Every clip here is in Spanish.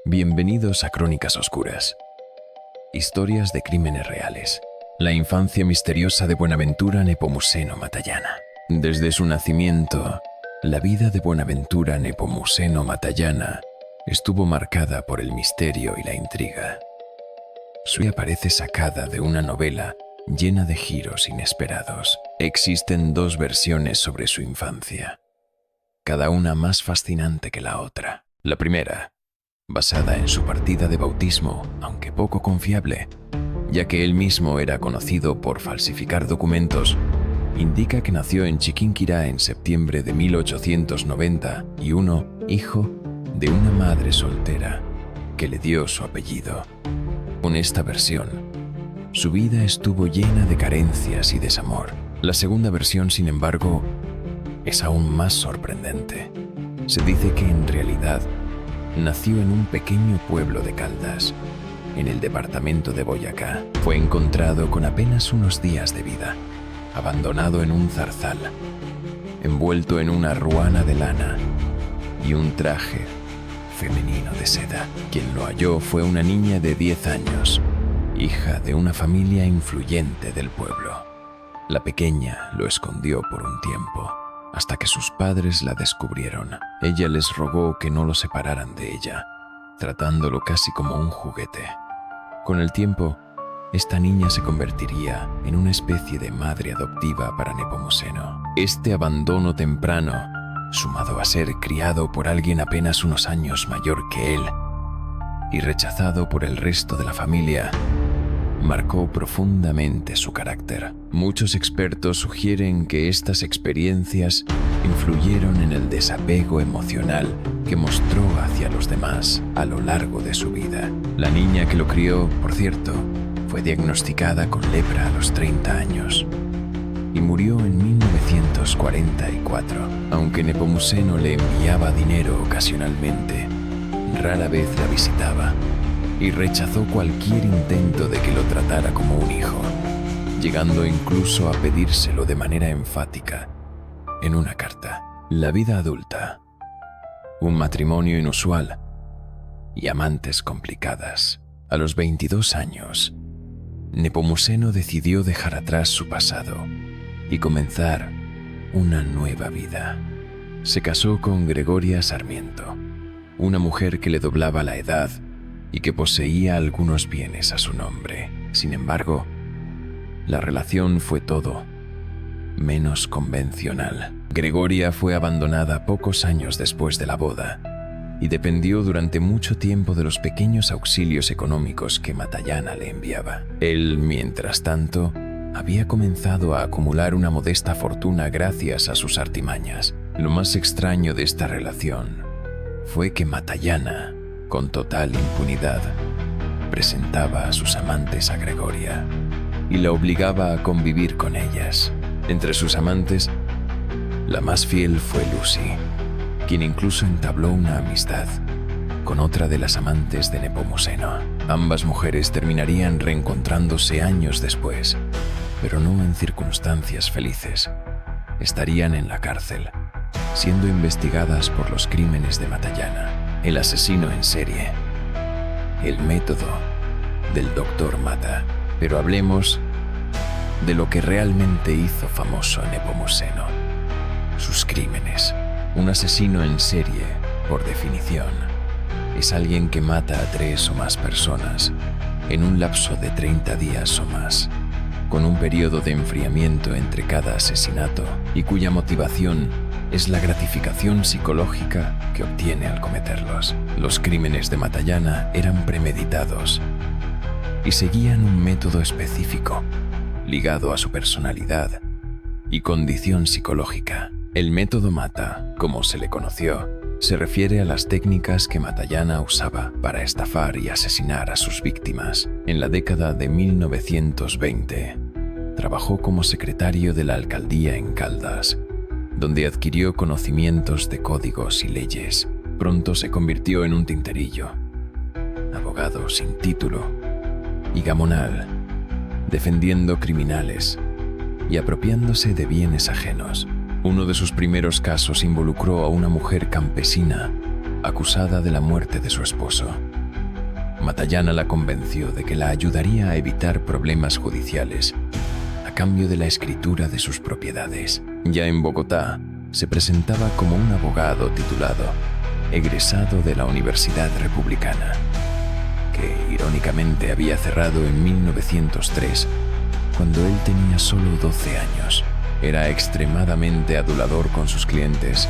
Bienvenidos a Crónicas Oscuras. Historias de crímenes reales. La infancia misteriosa de Buenaventura Nepomuceno Matallana. Desde su nacimiento, la vida de Buenaventura Nepomuceno Matallana estuvo marcada por el misterio y la intriga. Su vida parece sacada de una novela llena de giros inesperados. Existen dos versiones sobre su infancia, cada una más fascinante que la otra. La primera, basada en su partida de bautismo, aunque poco confiable, ya que él mismo era conocido por falsificar documentos, indica que nació en Chiquinquirá en septiembre de 1891, hijo de una madre soltera que le dio su apellido. Con esta versión, su vida estuvo llena de carencias y desamor. La segunda versión, sin embargo, es aún más sorprendente. Se dice que en realidad nació en un pequeño pueblo de Caldas, en el departamento de Boyacá. Fue encontrado con apenas unos días de vida, abandonado en un zarzal, envuelto en una ruana de lana y un traje femenino de seda. Quien lo halló fue una niña de 10 años, hija de una familia influyente del pueblo. La pequeña lo escondió por un tiempo, hasta que sus padres la descubrieron. Ella les rogó que no lo separaran de ella, tratándolo casi como un juguete. Con el tiempo, esta niña se convertiría en una especie de madre adoptiva para Nepomuceno. Este abandono temprano, sumado a ser criado por alguien apenas unos años mayor que él y rechazado por el resto de la familia, marcó profundamente su carácter. Muchos expertos sugieren que estas experiencias influyeron en el desapego emocional que mostró hacia los demás a lo largo de su vida. La niña que lo crió, por cierto, fue diagnosticada con lepra a los 30 años y murió en 1944. Aunque Nepomuceno le enviaba dinero ocasionalmente, rara vez la visitaba y rechazó cualquier intento de que lo tratara como un hijo, llegando incluso a pedírselo de manera enfática en una carta. La vida adulta, un matrimonio inusual y amantes complicadas. A los 22 años, Nepomuceno decidió dejar atrás su pasado y comenzar una nueva vida. Se casó con Gregoria Sarmiento, una mujer que le doblaba la edad y que poseía algunos bienes a su nombre. Sin embargo, la relación fue todo menos convencional. Gregoria fue abandonada pocos años después de la boda y dependió durante mucho tiempo de los pequeños auxilios económicos que Matallana le enviaba. Él, mientras tanto, había comenzado a acumular una modesta fortuna gracias a sus artimañas. Lo más extraño de esta relación fue que Matallana, con total impunidad, presentaba a sus amantes a Gregoria y la obligaba a convivir con ellas. Entre sus amantes, la más fiel fue Lucy, quien incluso entabló una amistad con otra de las amantes de Nepomuceno. Ambas mujeres terminarían reencontrándose años después, pero no en circunstancias felices. Estarían en la cárcel, siendo investigadas por los crímenes de Matallana, el asesino en serie, el método del Dr. Mata. Pero hablemos de lo que realmente hizo famoso a Nepomuceno: sus crímenes. Un asesino en serie, por definición, es alguien que mata a 3 o más personas en un lapso de 30 días o más, con un periodo de enfriamiento entre cada asesinato y cuya motivación es la gratificación psicológica que obtiene al cometerlos. Los crímenes de Matallana eran premeditados y seguían un método específico, ligado a su personalidad y condición psicológica. El método Mata, como se le conoció, se refiere a las técnicas que Matallana usaba para estafar y asesinar a sus víctimas. En la década de 1920, trabajó como secretario de la alcaldía en Caldas, donde adquirió conocimientos de códigos y leyes. Pronto se convirtió en un tinterillo, abogado sin título y gamonal, defendiendo criminales y apropiándose de bienes ajenos. Uno de sus primeros casos involucró a una mujer campesina acusada de la muerte de su esposo. Matallana la convenció de que la ayudaría a evitar problemas judiciales a cambio de la escritura de sus propiedades. Ya en Bogotá, se presentaba como un abogado titulado, egresado de la Universidad Republicana, que irónicamente había cerrado en 1903, cuando él tenía solo 12 años. Era extremadamente adulador con sus clientes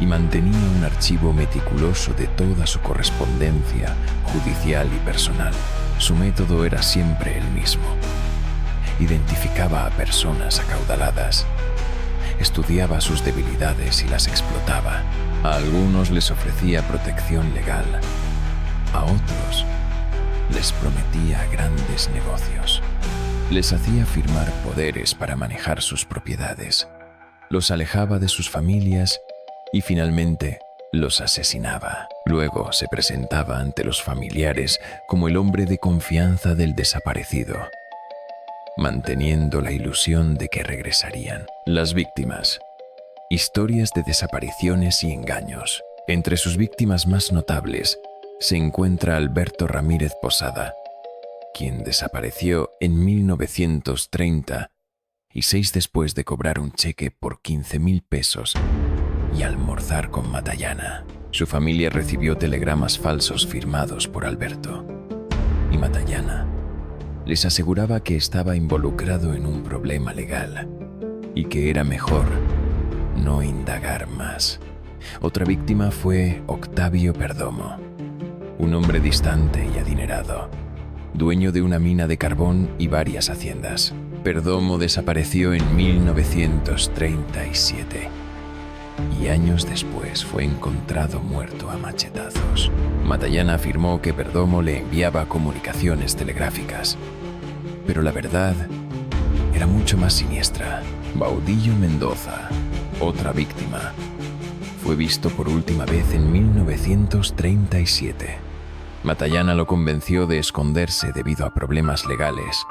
y mantenía un archivo meticuloso de toda su correspondencia judicial y personal. Su método era siempre el mismo. Identificaba a personas acaudaladas, estudiaba sus debilidades y las explotaba. A algunos les ofrecía protección legal, a otros les prometía grandes negocios. Les hacía firmar poderes para manejar sus propiedades, los alejaba de sus familias y finalmente los asesinaba. Luego se presentaba ante los familiares como el hombre de confianza del desaparecido, manteniendo la ilusión de que regresarían. Las víctimas. Historias de desapariciones y engaños. Entre sus víctimas más notables se encuentra Alberto Ramírez Posada, quien desapareció en 1936 después de cobrar un cheque por 15.000 pesos y almorzar con Matallana. Su familia recibió telegramas falsos firmados por Alberto, y Matallana les aseguraba que estaba involucrado en un problema legal y que era mejor no indagar más. Otra víctima fue Octavio Perdomo, un hombre distante y adinerado, dueño de una mina de carbón y varias haciendas. Perdomo desapareció en 1937 y años después fue encontrado muerto a machetazos. Matallana afirmó que Perdomo le enviaba comunicaciones telegráficas, pero la verdad era mucho más siniestra. Baudillo Mendoza, otra víctima, fue visto por última vez en 1937. Matallana lo convenció de esconderse debido a problemas legales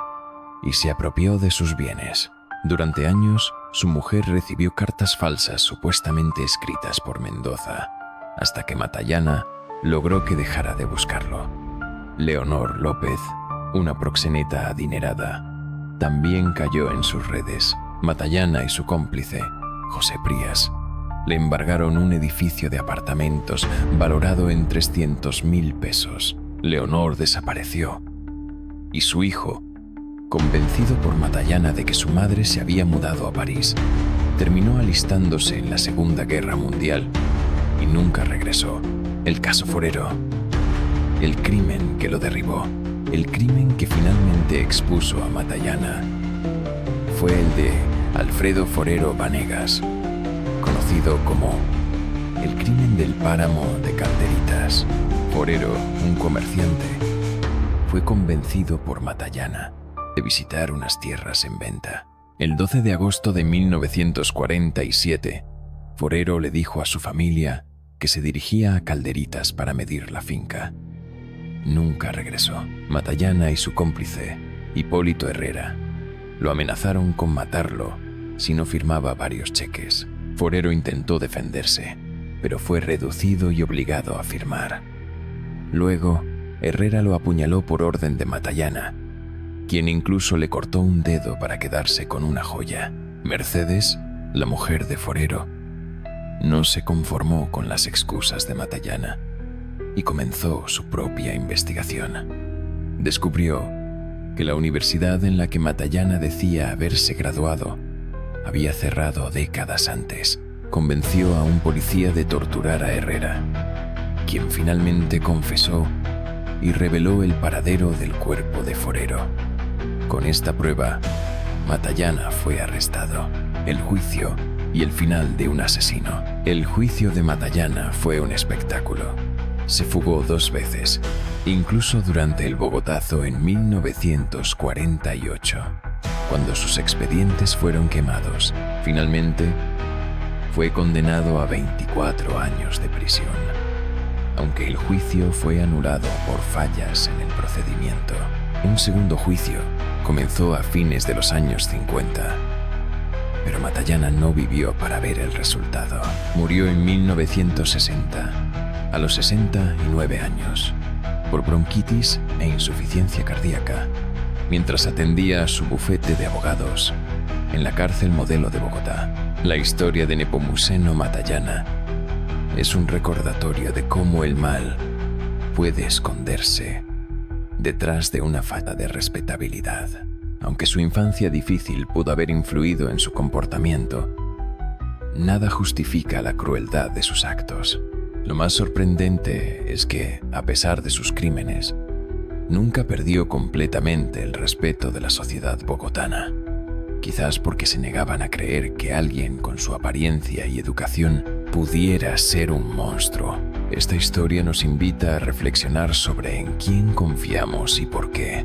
y se apropió de sus bienes. Durante años, su mujer recibió cartas falsas supuestamente escritas por Mendoza, hasta que Matallana logró que dejara de buscarlo. Leonor López, una proxeneta adinerada, también cayó en sus redes. Matallana y su cómplice, José Prías, le embargaron un edificio de apartamentos valorado en 300.000 pesos. Leonor desapareció y su hijo, convencido por Matallana de que su madre se había mudado a París, terminó alistándose en la Segunda Guerra Mundial y nunca regresó. El caso Forero, el crimen que lo derribó, el crimen que finalmente expuso a Matallana, fue el de Alfredo Forero Vanegas, conocido como el crimen del páramo de Calderitas. Forero, un comerciante, fue convencido por Matallana de visitar unas tierras en venta. El 12 de agosto de 1947, Forero le dijo a su familia que se dirigía a Calderitas para medir la finca. Nunca regresó. Matallana y su cómplice, Hipólito Herrera, lo amenazaron con matarlo si no firmaba varios cheques. Forero intentó defenderse, pero fue reducido y obligado a firmar. Luego, Herrera lo apuñaló por orden de Matallana, quien incluso le cortó un dedo para quedarse con una joya. Mercedes, la mujer de Forero, no se conformó con las excusas de Matallana y comenzó su propia investigación. Descubrió que la universidad en la que Matallana decía haberse graduado había cerrado décadas antes. Convenció a un policía de torturar a Herrera, quien finalmente confesó y reveló el paradero del cuerpo de Forero. Con esta prueba, Matallana fue arrestado. El juicio y el final de un asesino. El juicio de Matallana fue un espectáculo. Se fugó 2 veces, incluso durante el Bogotazo en 1948, cuando sus expedientes fueron quemados. Finalmente, fue condenado a 24 años de prisión, aunque el juicio fue anulado por fallas en el procedimiento. Un segundo juicio comenzó a fines de los años 50, pero Matallana no vivió para ver el resultado. Murió en 1960, a los 69 años, por bronquitis e insuficiencia cardíaca, mientras atendía a su bufete de abogados en la cárcel modelo de Bogotá. La historia de Nepomuceno Matallana es un recordatorio de cómo el mal puede esconderse detrás de una falta de respetabilidad. Aunque su infancia difícil pudo haber influido en su comportamiento, nada justifica la crueldad de sus actos. Lo más sorprendente es que, a pesar de sus crímenes, nunca perdió completamente el respeto de la sociedad bogotana. Quizás porque se negaban a creer que alguien con su apariencia y educación pudiera ser un monstruo. Esta historia nos invita a reflexionar sobre en quién confiamos y por qué,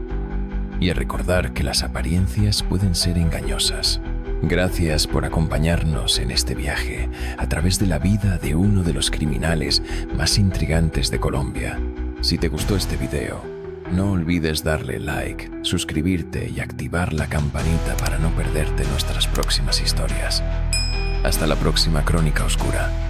y a recordar que las apariencias pueden ser engañosas. Gracias por acompañarnos en este viaje a través de la vida de uno de los criminales más intrigantes de Colombia. Si te gustó este video, no olvides darle like, suscribirte y activar la campanita para no perderte nuestras próximas historias. Hasta la próxima Crónica Oscura.